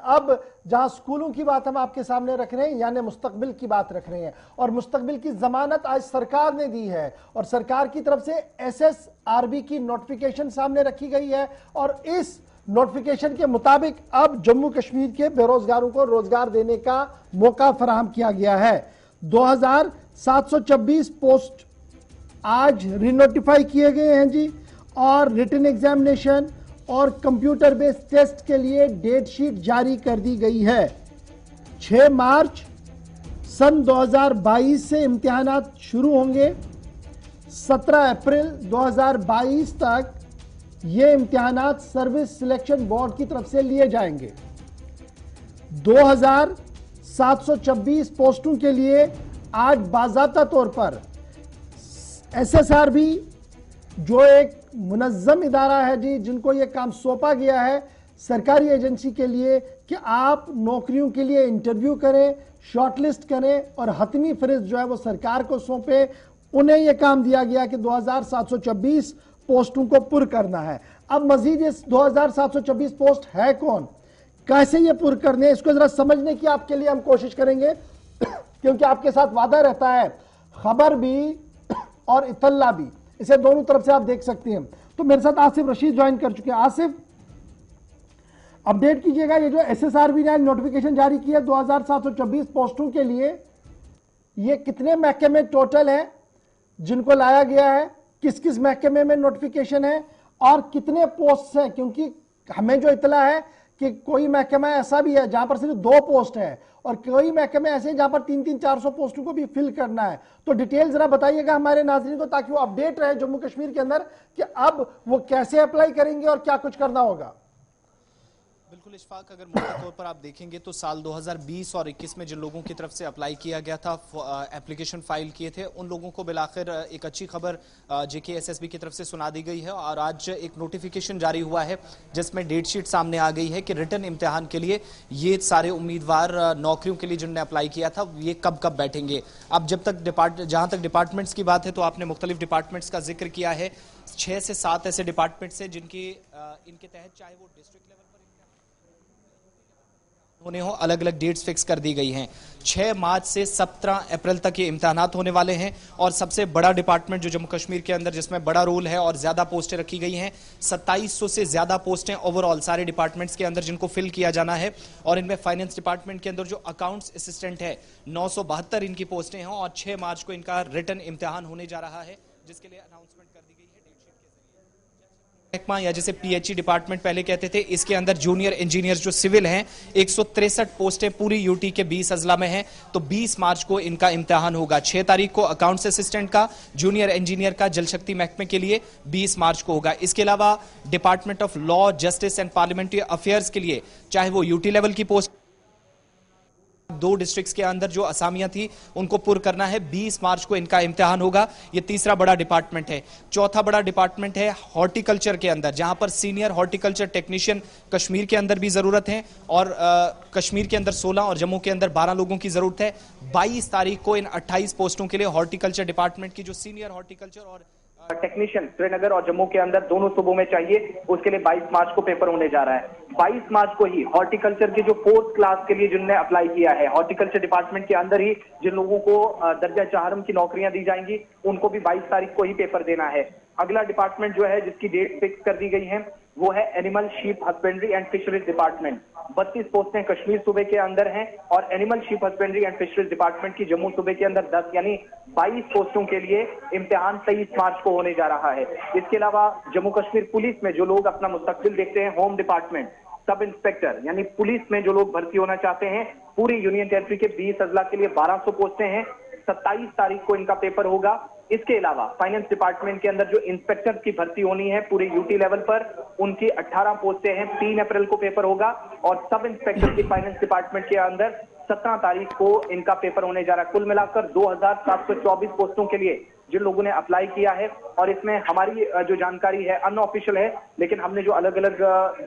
अब जहां स्कूलों की बात हम आपके सामने रख रहे हैं, यानी मुस्तकबिल की बात रख रहे हैं, और मुस्तकबिल की जमानत आज सरकार ने दी है और सरकार की तरफ से SSRB की नोटिफिकेशन सामने रखी गई है और इस नोटिफिकेशन के मुताबिक अब जम्मू कश्मीर के बेरोजगारों को रोजगार देने का मौका फराहम किया गया है। 2726 पोस्ट आज रिनोटिफाई किए गए हैं जी, और रिटन एग्जामिनेशन और कंप्यूटर बेस्ड टेस्ट के लिए डेट शीट जारी कर दी गई है। 6 मार्च सन 2022 से इम्तिहानात शुरू होंगे। 17 अप्रैल 2022 तक ये इम्तिहानात सर्विस सिलेक्शन बोर्ड की तरफ से लिए जाएंगे। 2726 पोस्टों के लिए आज बाज़ाब्ता तौर पर SSRB जो एक मुनज़्ज़म इदारा है जी, जिनको ये काम सौंपा गया है सरकारी एजेंसी के लिए कि आप नौकरियों के लिए इंटरव्यू करें, शॉर्टलिस्ट करें और हतमी फरिस्त जो है वो सरकार को सौंपे, उन्हें यह काम दिया गया कि 2726 पोस्टों को पुर करना है। अब मजीद इस 2726 पोस्ट है कौन, कैसे ये पुर करने हैं, इसको जरा समझने की आपके लिए हम कोशिश करेंगे क्योंकि आपके साथ वादा रहता है, खबर भी और इतला भी, इसे दोनों तरफ से आप देख सकते हैं। तो मेरे साथ आसिफ रशीद ज्वाइन कर चुके हैं। आसिफ, अपडेट कीजिएगा, ये जो SSRB ने नोटिफिकेशन जारी किया 2726 पोस्टों के लिए, ये कितने महकमे टोटल है जिनको लाया गया है, किस किस महकमे में नोटिफिकेशन है और कितने पोस्ट हैं, क्योंकि हमें जो इतला है कि कोई महकमा ऐसा भी है जहां पर सिर्फ 2 पोस्ट है और कई महकमे ऐसे हैं जहां पर 300-400 पोस्टों को भी फिल करना है। तो डिटेल जरा बताइएगा हमारे नाज़रीन को, ताकि वो अपडेट रहे जम्मू कश्मीर के अंदर कि अब वो कैसे अप्लाई करेंगे और क्या कुछ करना होगा। बिल्कुल इशफाक, अगर मोटे तौर पर आप देखेंगे तो साल 2020 और 21 में जिन लोगों की तरफ से अप्लाई किया गया था, एप्लीकेशन फाइल किए थे, उन लोगों को बिलाखिर एक अच्छी खबर JKSSB की तरफ से सुना दी गई है और आज एक नोटिफिकेशन जारी हुआ है जिसमें डेट शीट सामने आ गई है कि रिटन इम्तिहान के लिए ये सारे उम्मीदवार नौकरियों के लिए जिन्होंने अप्लाई किया था ये कब कब बैठेंगे। अब जहां तक डिपार्टमेंट्स की बात है तो आपने मुख्तलिफ डिपार्टमेंट्स का जिक्र किया है। 6 से 7 ऐसे डिपार्टमेंट्स हैं जिनकी इनके तहत चाहे वो डिस्ट्रिक्ट लेवल होने हो, अलग अलग डेट्स फिक्स कर दी गई हैं। 6 मार्च से 17 अप्रैल तक ये इम्तिहानात होने वाले हैं और सबसे बड़ा डिपार्टमेंट जो जम्मू कश्मीर के अंदर जिसमें बड़ा रोल है और ज्यादा पोस्टें रखी गई हैं, 2700 से ज्यादा पोस्टें ओवरऑल सारे डिपार्टमेंट्स के अंदर जिनको फिल किया जाना है। और इनमें फाइनेंस डिपार्टमेंट के अंदर जो अकाउंट्स असिस्टेंट है 972 इनकी पोस्टें हैं और 6 मार्च को इनका रिटन इम्तिहान होने जा रहा है, जिसके लिए अनाउंसमेंट कर दी गई है महकमा या जिसे PHE डिपार्टमेंट पहले कहते थे, इसके अंदर जूनियर इंजीनियर्स जो सिविल हैं 163 पोस्टें पूरी यूटी के 20 अजला में हैं। तो 20 मार्च को इनका इम्तिहान होगा। 6 तारीख को अकाउंट्स असिस्टेंट का, जूनियर इंजीनियर का जल शक्ति महकमे के लिए 20 मार्च को होगा। इसके अलावा department of law, justice and parliamentary affairs के लिए चाहे वो यूटी लेवल की पोस्ट 2 डिस्ट्रिक्ट्स के अंदर जो असामियां थी उनको पुर करना है। 20 मार्च को इनका इम्तिहान होगा। ये तीसरा बड़ा डिपार्टमेंट है। चौथा बड़ा डिपार्टमेंट है हॉर्टिकल्चर के अंदर, जहां पर सीनियर हॉर्टिकल्चर टेक्नीशियन कश्मीर के अंदर भी जरूरत है और कश्मीर के अंदर 16 और जम्मू के अंदर 12 लोगों की जरूरत है। 22 तारीख को इन 28 पोस्टों के लिए हॉर्टिकल्चर डिपार्टमेंट की जो सीनियर हॉर्टिकल्चर और टेक्नीशियन श्रीनगर और जम्मू के अंदर दोनों सूबों में चाहिए, उसके लिए 22 मार्च को पेपर होने जा रहा है। 22 मार्च को ही हॉर्टिकल्चर के जो 4th क्लास के लिए जिनने अप्लाई किया है, हॉर्टिकल्चर डिपार्टमेंट के अंदर ही जिन लोगों को दर्जा चाहरम की नौकरियां दी जाएंगी, उनको भी 22 तारीख को ही पेपर देना है। अगला डिपार्टमेंट जो है जिसकी डेट फिक्स कर दी गई है वो है animal sheep husbandry and fisheries department. 32 पोस्टें कश्मीर सूबे के अंदर हैं और animal sheep husbandry and fisheries department की जम्मू सूबे के अंदर 10 यानी 22 पोस्टों के लिए इम्तिहान 23 मार्च को होने जा रहा है। इसके अलावा जम्मू कश्मीर पुलिस में जो लोग अपना मुस्तकबिल देखते हैं, होम डिपार्टमेंट, सब इंस्पेक्टर यानी पुलिस में जो लोग भर्ती होना चाहते हैं, पूरी यूनियन टेरिटरी के 20 अजला के लिए 1200 पोस्टें हैं। 27 तारीख को इनका पेपर होगा। इसके अलावा फाइनेंस डिपार्टमेंट के अंदर जो इंस्पेक्टर की भर्ती होनी है पूरे यूटी लेवल पर, उनकी 18 पोस्टें हैं। 3 अप्रैल को पेपर होगा और सब इंस्पेक्टर की फाइनेंस डिपार्टमेंट के अंदर 17 तारीख को इनका पेपर होने जा रहा है। कुल मिलाकर 2724 पोस्टों के लिए जिन लोगों ने अप्लाई किया है, और इसमें हमारी जो जानकारी है अनऑफिशियल है, लेकिन हमने जो अलग अलग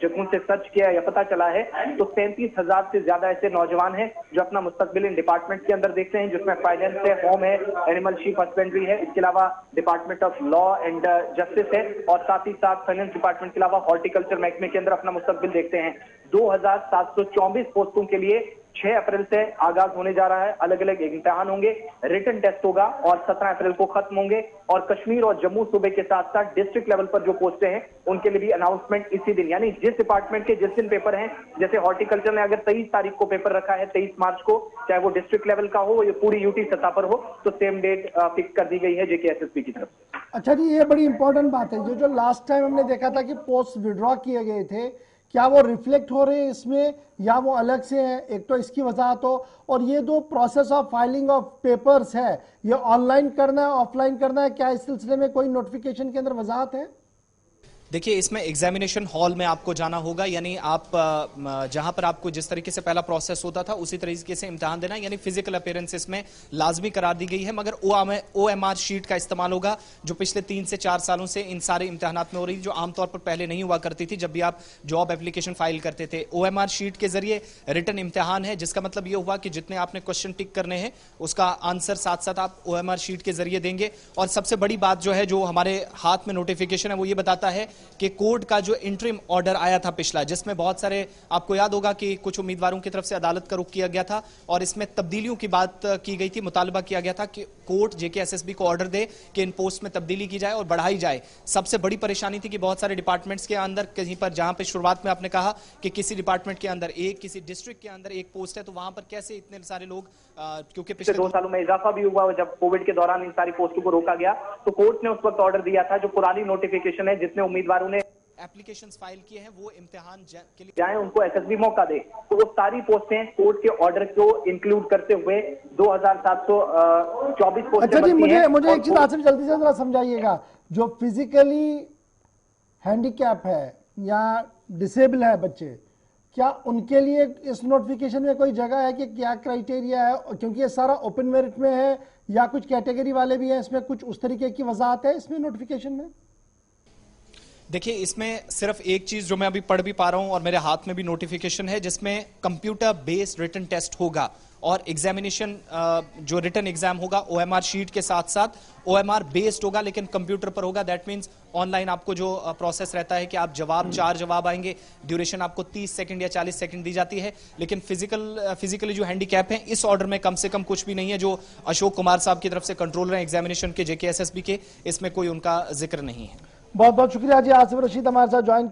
जगहों से सर्च किया है या पता चला है तो 33,000 से ज्यादा ऐसे नौजवान हैं जो अपना मुस्तकबिल इन डिपार्टमेंट के अंदर देखते हैं, जिसमें फाइनेंस है, होम है, एनिमल शीप हस्बेंड्री है, इसके अलावा department of law and justice है और साथ ही साथ फाइनेंस डिपार्टमेंट के अलावा हॉर्टिकल्चर महकमे के अंदर अपना मुस्तकबिल देखते हैं। 2724 पोस्टों के लिए 6 अप्रैल से आगाज होने जा रहा है। अलग अलग इम्तिहान होंगे, रिटन टेस्ट होगा और 17 अप्रैल को खत्म होंगे। और कश्मीर और जम्मू सूबे के साथ साथ डिस्ट्रिक्ट लेवल पर जो पोस्टें हैं उनके लिए भी अनाउंसमेंट इसी दिन, यानी जिस डिपार्टमेंट के जिस दिन पेपर हैं, जैसे हॉर्टिकल्चर ने अगर 23 तारीख को पेपर रखा है, 23 मार्च को, चाहे वो डिस्ट्रिक्ट लेवल का हो या पूरी यूटी सतह पर हो, तो सेम डेट फिक्स कर दी गई है जेकेएसएसबी की तरफ से। अच्छा जी, ये बड़ी इंपॉर्टेंट बात है। जो लास्ट टाइम हमने देखा था कि पोस्ट विड्रॉ किए गए थे, क्या वो रिफ्लेक्ट हो रहे हैं इसमें या वो अलग से है? एक तो इसकी वजाहत हो, और ये जो process of filing of papers है, ये ऑनलाइन करना है, ऑफलाइन करना है, क्या इस सिलसिले में कोई नोटिफिकेशन के अंदर वजाहत है? देखिए, इसमें एग्जामिनेशन हॉल में आपको जाना होगा, यानी आप जहां पर आपको जिस तरीके से पहला प्रोसेस होता था उसी तरीके से इम्तिहान देना, यानी फिजिकल अपीयरेंस इसमें लाजमी करार दी गई है। मगर OMR शीट का इस्तेमाल होगा, जो पिछले 3 से 4 सालों से इन सारे इम्तिहानात में हो रही, जो आमतौर पर पहले नहीं हुआ करती थी। जब भी आप जॉब एप्लीकेशन फाइल करते थे, OMR शीट के जरिए रिटन इम्तिहान है, जिसका मतलब यह हुआ कि जितने आपने क्वेश्चन टिक करने हैं उसका आंसर साथ साथ आप OMR शीट के जरिए देंगे। और सबसे बड़ी बात जो है, जो हमारे हाथ में नोटिफिकेशन है, वो ये बताता है कि कोर्ट का जो इंटरिम ऑर्डर आया था पिछला, जिसमें बहुत सारे, आपको याद होगा कि कुछ उम्मीदवारों की तरफ से अदालत का रुख किया गया था और इसमें तब्दीलियों की बात की गई थी, मुतालबा किया गया था कि कोर्ट जेकेएसएसबी को ऑर्डर दे कि इन पोस्ट में तब्दीली की जाए और बढ़ाई जाए। सबसे बड़ी परेशानी थी कि बहुत सारे डिपार्टमेंट्स के अंदर कहीं पर, जहां पे शुरुआत में आपने कहा कि किसी डिपार्टमेंट के अंदर एक, किसी डिस्ट्रिक्ट के अंदर एक पोस्ट है, तो वहां पर कैसे इतने सारे लोग, क्योंकि पिछले 2 सालों में इजाफा भी हुआ। जब कोविड के दौरान इन सारी पोस्टों को रोका गया तो कोर्ट ने उस वक्त ऑर्डर दिया था, जो पुरानी नोटिफिकेशन है, जितने उम्मीदवारों ने एप्लीकेशंस फाइल किए हैं वो इम्तिहान के लिए जाए, उनको एसएसबी मौका दे। तो वो सारी पोस्टें कोर्ट के ऑर्डर को इंक्लूड करते हुए 2724 पोस्टें। अच्छा जी, मुझे एक चीज आसिफ जल्दी से जरा समझाइएगा, जो फिजिकली हैंडीकैप है या डिसेबल है बच्चे, क्या उनके लिए इस नोटिफिकेशन में कोई जगह है कि क्या क्राइटेरिया है? क्योंकि ये सारा ओपन मेरिट में है या कुछ कैटेगरी वाले भी हैं, इसमें कुछ उस तरीके की वजाहत है इसमें नोटिफिकेशन में? देखिए, इसमें सिर्फ एक चीज जो मैं अभी पढ़ भी पा रहा हूं और मेरे हाथ में भी नोटिफिकेशन है, जिसमें कंप्यूटर बेस्ड रिटन टेस्ट होगा और एग्जामिनेशन, जो रिटन एग्जाम होगा OMR शीट के साथ साथ OMR बेस्ड होगा, लेकिन कंप्यूटर पर होगा। दैट मींस ऑनलाइन आपको जो प्रोसेस रहता है कि आप 4 जवाब आएंगे, ड्यूरेशन आपको 30 सेकंड या 40 सेकंड दी जाती है। लेकिन फिजिकली जो हैंडीकैप है, इस ऑर्डर में कम से कम कुछ भी नहीं है। जो अशोक कुमार साहब की तरफ से कंट्रोलर हैं एग्जामिनेशन के जेकेएसएसबी के, इसमें कोई उनका जिक्र नहीं है। बहुत बहुत शुक्रिया जी, आसिफ रशीद हमारे साथ ज्वाइन